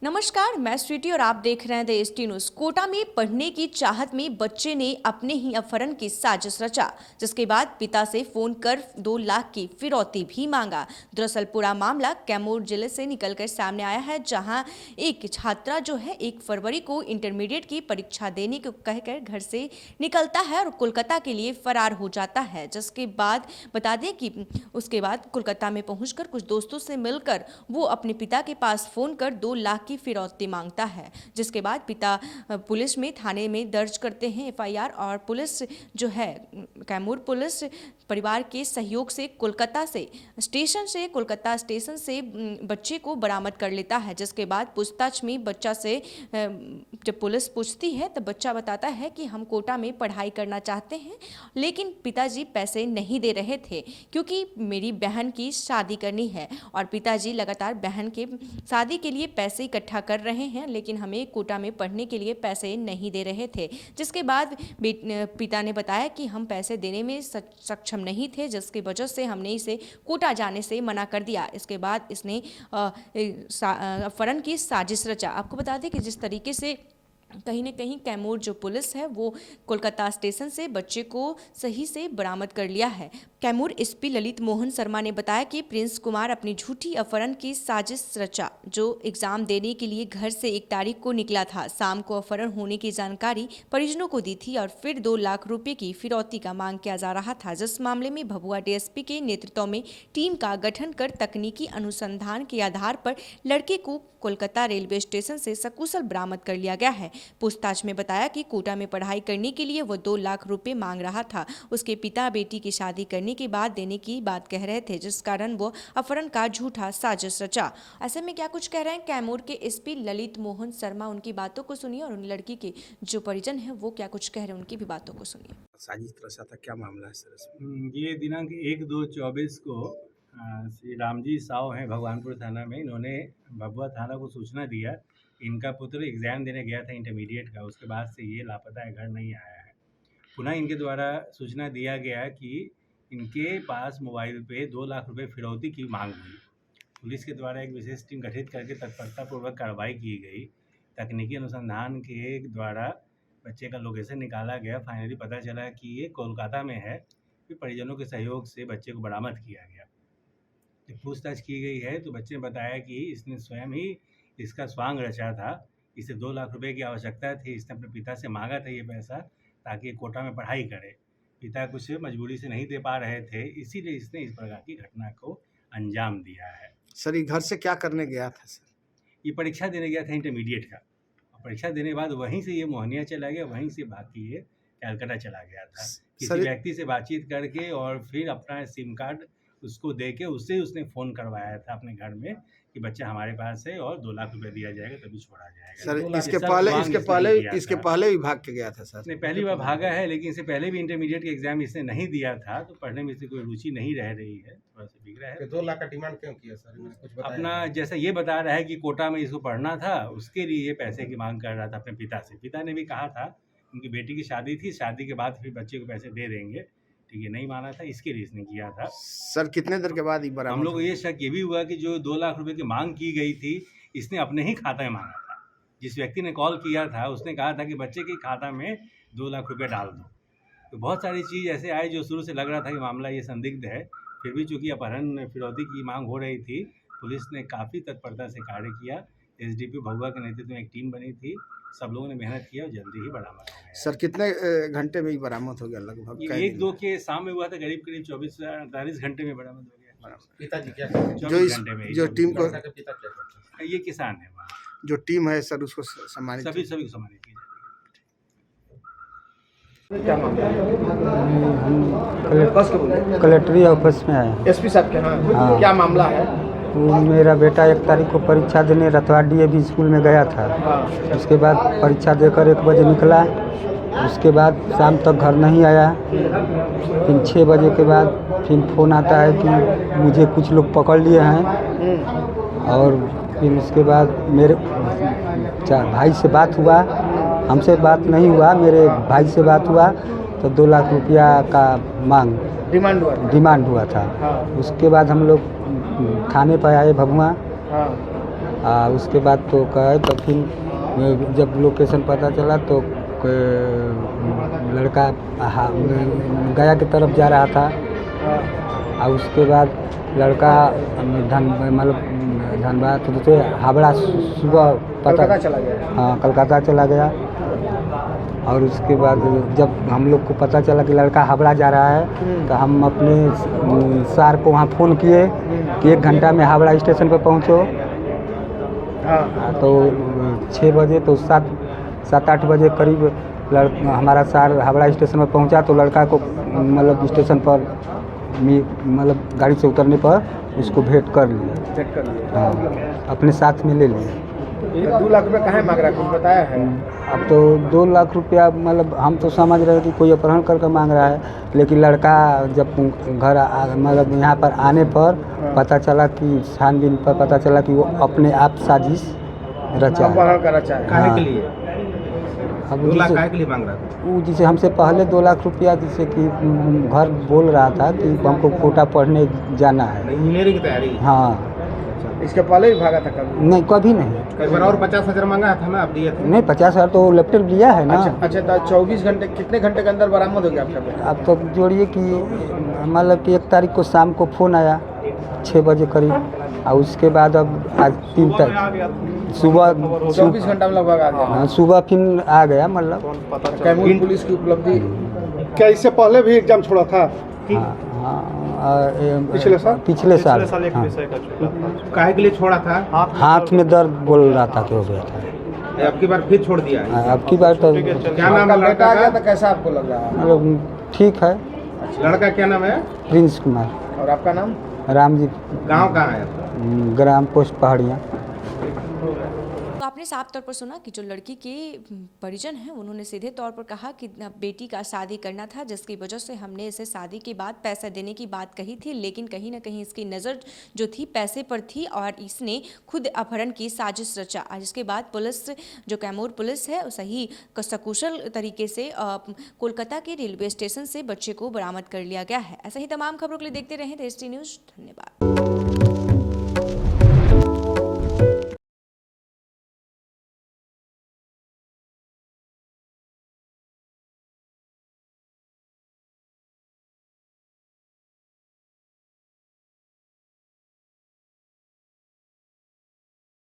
नमस्कार, मैं स्वीटी और आप देख रहे हैं द एसटी न्यूज। कोटा में पढ़ने की चाहत में बच्चे ने अपने ही अपहरण की साजिश रचा, जिसके बाद पिता से फोन कर 2 लाख की फिरौती भी मांगा। दरअसल पूरा मामला कैमूर जिले से निकलकर सामने आया है, जहां एक छात्रा जो है 1 फरवरी को इंटरमीडिएट की परीक्षा देने को कहकर घर से निकलता है और कोलकाता के लिए फरार हो जाता है। जिसके बाद बता दें कि उसके बाद कोलकाता में पहुंचकर कुछ दोस्तों से मिलकर वो अपने पिता के पास फोन कर 2 लाख की फिरौती मांगता है। जिसके बाद पिता पुलिस में थाने में दर्ज करते हैं एफआईआर और पुलिस जो है कैमूर पुलिस परिवार के सहयोग से कोलकाता स्टेशन से बच्चे को बरामद कर लेता है। जिसके बाद पूछताछ में बच्चा से जब पुलिस पूछती है तब बच्चा बताता है कि हम कोटा में पढ़ाई करना चाहते हैं, लेकिन पिताजी पैसे नहीं दे रहे थे क्योंकि मेरी बहन की शादी करनी है और पिताजी लगातार बहन के शादी के लिए पैसे इकट्ठा कर रहे हैं, लेकिन हमें कोटा में पढ़ने के लिए पैसे नहीं दे रहे थे। जिसके बाद पिता ने बताया कि हम पैसे देने में सक्षम नहीं थे, जिसकी वजह से हमने इसे कोटा जाने से मना कर दिया। इसके बाद इसने अपहरण की साजिश रचा। आपको बता दें कि जिस तरीके से कहीं न कहीं कैमूर जो पुलिस है वो कोलकाता स्टेशन से बच्चे को सही से बरामद कर लिया है। कैमूर एसपी ललित मोहन शर्मा ने बताया कि प्रिंस कुमार अपनी झूठी अपहरण की साजिश रचा, जो एग्जाम देने के लिए घर से 1 तारीख को निकला था। शाम को अपहरण होने की जानकारी परिजनों को दी थी और फिर 2 लाख रुपए की फिरौती का मांग किया जा रहा था। जिस मामले में भभुआ डीएसपी के नेतृत्व में टीम का गठन कर तकनीकी अनुसंधान के आधार पर लड़के को कोलकाता रेलवे स्टेशन से सकुशल बरामद कर लिया गया है। पूछताछ में बताया कि कोटा में पढ़ाई करने के लिए वो 2 लाख रुपए मांग रहा था। उसके पिता बेटी की शादी करने के बाद देने की बात कह रहे थे, जिस कारण वो अपहरण का झूठा साजिश रचा। ऐसे में क्या कुछ कह रहे हैं कैमूर के एसपी ललित मोहन शर्मा, उनकी बातों को सुनिए और उन लड़की के जो परिजन है वो क्या कुछ कह रहे हैं उनकी भी बातों को सुनिए। साजिश रचा था, क्या मामला है सर? ये दिनांक 1/2/24 को श्री रामजी साव हैं भगवानपुर थाना में, इन्होंने भभुआ थाना को सूचना दिया। इनका पुत्र एग्ज़ाम देने गया था इंटरमीडिएट का, उसके बाद से ये लापता है, घर नहीं आया है। पुनः इनके द्वारा सूचना दिया गया कि इनके पास मोबाइल पे 2 लाख रुपए फिरौती की मांग हुई। पुलिस के द्वारा एक विशेष टीम गठित करके तत्परतापूर्वक कार्रवाई की गई। तकनीकी अनुसंधान के द्वारा बच्चे का लोकेशन निकाला गया। फाइनली पता चला कि ये कोलकाता में है। फिर परिजनों के सहयोग से बच्चे को बरामद किया गया। जब पूछताछ की गई है तो बच्चे ने बताया कि इसने स्वयं ही इसका स्वांग रचा था। इसे 2 लाख रुपए की आवश्यकता थी। इसने अपने पिता से मांगा था ये पैसा ताकि कोटा में पढ़ाई करे। पिता कुछ मजबूरी से नहीं दे पा रहे थे, इसीलिए इसने इस प्रकार की घटना को अंजाम दिया है। सर, ये घर से क्या करने गया था सर? ये परीक्षा देने गया था इंटरमीडिएट का। परीक्षा देने के बाद वहीं से ये मोहनिया चला गया, वहीं से भाग के ये कलकत्ता चला गया था। किसी व्यक्ति से बातचीत करके और फिर अपना सिम कार्ड उसको दे के उससे उसने फ़ोन करवाया था अपने घर में कि बच्चा हमारे पास है और 2 लाख रुपए दिया जाएगा तभी छोड़ा जाएगा। सर, इसके पहले भी भाग के गया था सर? इसने पहली बार भागा है, लेकिन इससे पहले भी इंटरमीडिएट के एग्जाम इसने नहीं दिया था, तो पढ़ने में इससे कोई रुचि नहीं रह रही है, थोड़ा सा बिगड़ा है। 2 लाख का डिमांड क्यों किया सर? कुछ बताया? अपना जैसा ये बता रहा है कि कोटा में इसको पढ़ना था, उसके लिए ये पैसे की मांग कर रहा था अपने पिता से। पिता ने भी कहा था, उनकी बेटी की शादी थी, शादी के बाद फिर बच्चे को पैसे दे देंगे, ठीक है, नहीं माना था, इसके लिए इसने किया था। सर, कितने देर के बाद हम लोग को ये शक ये भी हुआ कि जो 2 लाख रुपए की मांग की गई थी, इसने अपने ही खाता में मांगा था। जिस व्यक्ति ने कॉल किया था उसने कहा था कि बच्चे के खाता में 2 लाख रुपए डाल दो। तो बहुत सारी चीज़ ऐसे आई जो शुरू से लग रहा था कि मामला ये संदिग्ध है। फिर भी चूँकि अपहरण फिरौती की मांग हो रही थी, पुलिस ने काफ़ी तत्परता से कार्य किया। एसडीपीओ भभुआ के नेतृत्व में एक टीम बनी थी, सब लोगों ने मेहनत किया और जल्दी ही बरामद हो गया। सर, कितने घंटे में ही बरामद हो गया लगभग? 1-2 के शाम में हुआ था, करीब 24-48 घंटे में बरामद हो गया। पिताजी क्या करते हैं? 24 घंटे में। जो टीम को पिता क्या करते हैं? ये किसान है वहाँ। जो टीम है सर उसको सम्मानित सभी को सम्मानित किया हम कलेक्ट्री ऑफिस में है। एसपी साहब के? हाँ। क्या मामला है? वो मेरा बेटा 1 तारीख को परीक्षा देने रतवा डीएवी स्कूल में गया था। उसके बाद परीक्षा देकर 1 बजे निकला। उसके बाद शाम तक घर नहीं आया। फिर 6 बजे के बाद फिर फ़ोन आता है कि मुझे कुछ लोग पकड़ लिए हैं। और फिर उसके बाद मेरे भाई से बात हुआ, हमसे बात नहीं हुआ, मेरे भाई से बात हुआ तो 2 लाख रुपया का डिमांड हुआ था। उसके बाद हम लोग थाने पर आए भभुआ। उसके बाद तो कहे तो फिर जब लोकेशन पता चला तो लड़का गया की तरफ जा रहा था। और उसके बाद लड़का मतलब धनबाद तो हावड़ा सुबह कलकत्ता चला गया। हाँ, कलकत्ता चला गया। और उसके बाद जब हम लोग को पता चला कि लड़का हावड़ा जा रहा है तो हम अपने सर को वहाँ फ़ोन किए कि 1 घंटा में हावड़ा स्टेशन पर पहुँचो। तो 6 बजे तो 7-8 बजे करीब हमारा सर हावड़ा स्टेशन पर पहुँचा तो लड़का को मतलब स्टेशन पर मतलब गाड़ी से उतरने पर उसको भेंट कर लिए। हाँ, अपने साथ में ले लिए। 2 लाख रुपए कहाँ मांग रहा है, कुछ बताया है? अब तो 2 लाख रुपया मतलब हम तो समझ रहे हैं कि कोई अपहरण करके मांग रहा है, लेकिन लड़का जब घर मतलब यहाँ पर आने पर पता चला कि छानबीन पर पता चला कि वो अपने आप साजिश रचा अपहरण का रचा है। काहे के लिए? अब 2 लाख काहे के लिए मांग रहा था? वो जिसे हमसे पहले 2 लाख रुपया जिसे कि घर बोल रहा था कि हमको कोटा पढ़ने जाना है। इंजीनियरिंग की तैयारी? हाँ। इसके पहले भी भागा था कभी? नहीं, कभी नहीं। कई बार और 50,000 मांगा था ना, आप दिए थे? नहीं, 50,000 तो लैपटॉप लिया है ना। अच्छा, तो 24 घंटे कितने घंटे के अंदर बरामद हो गया आपका बेटा? अब तो जोड़िए कि मतलब कि 1 तारीख को शाम को फ़ोन आया 6 बजे करीब। और उसके बाद अब आज 3 तारीख सुबह 24 घंटा में लगभग आ गया। हाँ, सुबह फिर आ गया मतलब। कैमूर पुलिस की उपलब्धि। क्या इससे पहले भी एग्जाम छोड़ा था? हाँ, हाँ, पिछले साल? पिछले साल हाँ। काहे के लिए छोड़ा था? हाथ में दर्द बोल रहा था कि हो गया था। अब की बार फिर छोड़ दिया है? अब की बार तो क्या नाम आपका है बेटा आ गया लड़का तो कैसा आपको लग रहा है? मतलब ठीक है। का? लड़का क्या नाम है? प्रिंस कुमार। और आपका नाम? राम जी। गाँव कहाँ है? ग्राम पोस्ट पहाड़ियाँ। तो आपने साफ तौर पर सुना कि जो लड़की के परिजन हैं उन्होंने सीधे तौर पर कहा कि बेटी का शादी करना था, जिसकी वजह से हमने इसे शादी के बाद पैसा देने की बात कही थी, लेकिन कहीं ना कहीं इसकी नज़र जो थी पैसे पर थी और इसने खुद अपहरण की साजिश रचा। जिसके बाद पुलिस, जो कैमूर पुलिस है, सही सकुशल तरीके से कोलकाता के रेलवे स्टेशन से बच्चे को बरामद कर लिया गया है। ऐसा ही तमाम खबरों के लिए देखते रहें देश टी न्यूज़। धन्यवाद।